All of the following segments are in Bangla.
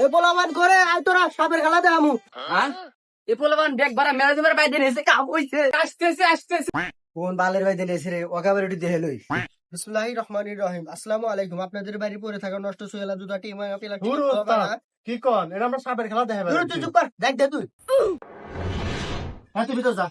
এ পোলাবান করে আই তোরা সাপের খেলা দে আমু। হ্যাঁ এ পোলাবান ব্যাগ ভরা মেলা দিবার বাইরে এসে কাম হইছে আসতেছে কোন বালের ভাই দিলে রে ওকাবার এটি দেহে লই। বিসমিল্লাহির রহমানির রহিম। আসসালামু আলাইকুম। আপনাদের বাড়ি পড়ে থাকা নষ্ট সোয়েলা দুটা টিম পেলা ধুর ওস্তাদ, কি কন? এটা আমরা সাপের খেলা দেখাবে। তুই চুপ কর, দেখ দে তুই। হ্যাঁ, তুই ভিতর যা।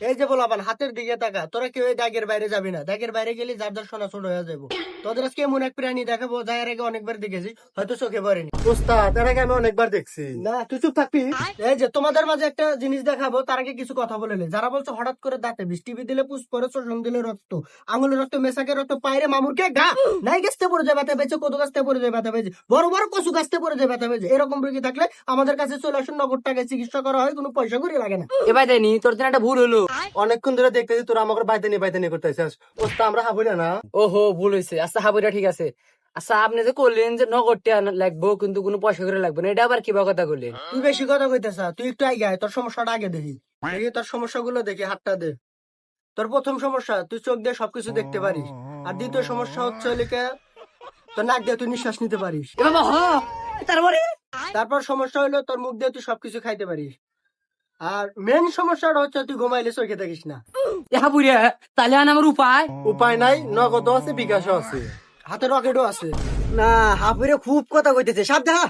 এই যে বলাবান হাতের দিকে তাকা, তোরা কেউ এই দাগের বাইরে যাবি না। দাগের বাইরে গেলে যার যার সোনা ছোট হয়ে যাবো। তোদের আজকে এমন এক প্রাণী দেখাবো যার আগে অনেকবার দেখেছি, হয়তো চোখে পড়েনি। ওস্তাদ, এর আগে আমি অনেকবার দেখছি। না তুই চুপ থাকবি। এই যে তোমাদের মাঝে একটা জিনিস দেখাবো, তার আগে কিছু কথা বলে নে। যারা বলছো হঠাৎ করে দাঁতে বিষ, টিভি দিলে পুষ পরে, চোষণ দিলে রক্ত, আঙুলের রক্ত, মেসাকে রক্ত, পায়রে মামুরকে গা নাই গাছতে পড়ে যায় ব্যথা পেয়েছে, কত গাছতে পড়ে যায় ব্যথা পেয়েছে, বড় বড় কচু গাছতে পড়ে যায় ব্যথা পেয়েছে। এরকম রোগী থাকলে আমাদের কাছে চলে আসুন, নগদ টাকায় চিকিৎসা করা হয়, কোনো পয়সা করে লাগে না। এবার দেয়নি তোর জন্য একটা ভুল হলো। অনেকক্ষণ ধরে দেখতেছি তোরা আমাকে বাইতে নিয়ে করতেছিস। ওস্তাদ, আমরা হাবুই না। ওহো ভুল হয়েছে। আচ্ছা হাবুরা ঠিক আছে। আচ্ছা আপনি যে করলেন যে নগদ টাকা লাগবো কিন্তু কোনো পয়সা করে লাগবে না, এটা আবার কি কথা করলেন? তুই বেশি কথা কইতেছ, তুই একটু আগে আয়, তোর সমস্যাটা আগে দেখি। দেখি তোর সমস্যাগুলো দেখি, হাতটা দে। তোর প্রথম সমস্যা, তুই চোখ দিয়ে সবকিছু দেখতে পারিস। আর দ্বিতীয় সমস্যা হচ্ছে লিখে তোর নাক দিয়ে তুই নিঃশ্বাস নিতে পারিস। এ বাবা হ তারপরে তারপর সমস্যা হলো তোর মুখ দিয়ে তুই সবকিছু খাইতে পারিস। আর মেন সমস্যাটা হচ্ছে তুই ঘুমাইলে চোখে থাকিস না। এ হাবুরা তাহলে আন আমার উপায়। উপায় নাই, নগদও আছে, বিকাশও আছে। হাতে রকেটও আছে। না হাবুরে খুব কথা কইতেছে, সাপ দেখা।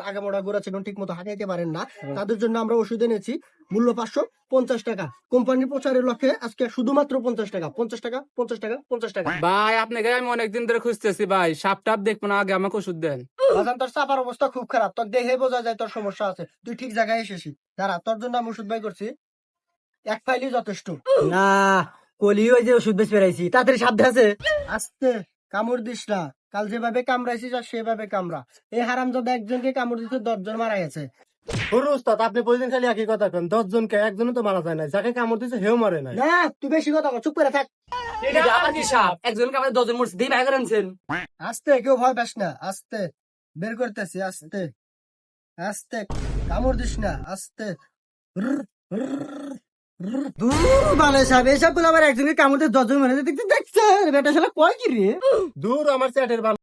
আগে মোড়া গোড়া ছিল ঠিক মতো হাঁটাইতে পারেন না, তাদের জন্য আমরা ওষুধ এনেছি। মূল্য 550 টাকা। কোম্পানির প্রচারের লক্ষ্যে আজকে শুধুমাত্র 50 টাকা, 50 টাকা, 50 টাকা, 50 টাকা। ভাই আপনাকে আমি অনেকদিন ধরে খুঁজতেছি ভাই, সাপ টাপ দেখবো না, আগে আমাকে ওষুধ দেন। বাজান তোর চাপার অবস্থা খুব খারাপ, তোর দেখে বোঝা যায় তোর সমস্যা আছে। তুই ঠিক জায়গায় এসেছি। দাঁড়া, তোর জন্য আমি ওষুধ বাই করছি, এক ফাইলই যথেষ্ট। না কলি ওই যে ওষুধ বেশ পেরাইছি, তাড়াতাড়ি সাপ আছে। আস্তে, কামড় দিস না। কাল যেভাবে কামড়াইছিস আর সেভাবে কামড়া। এই হারামজাদা একজনকে কামড় দিতে 10 জন মারা গেছে। ধুর ওস্তাদ, আপনি প্রতিদিন খালি একই কথা কেন? 10 জনকে একজনও তো মারা যায় না, যাকে কামড় দিচ্ছে হেও মারে নাই। না তুই বেশি কথা বল, চুপ করে থাক। এটা আবার কি সাপ? একজনকে আমাদের 10 জন মরছে, দিয়ে ভাই করেছেন। আস্তে, কেউ ভয় পাস না। আস্তে, বের করতেছি। আস্তে আস্তে, কামড় দিস না। আস্তে। দূর বালে সাহেব, এসব গুলো আবার একজনকে কামড়তে 10 জন মেরে দেখতে দেখছে বেটা শালা কয় কি রে? দূর আমার চ্যাটের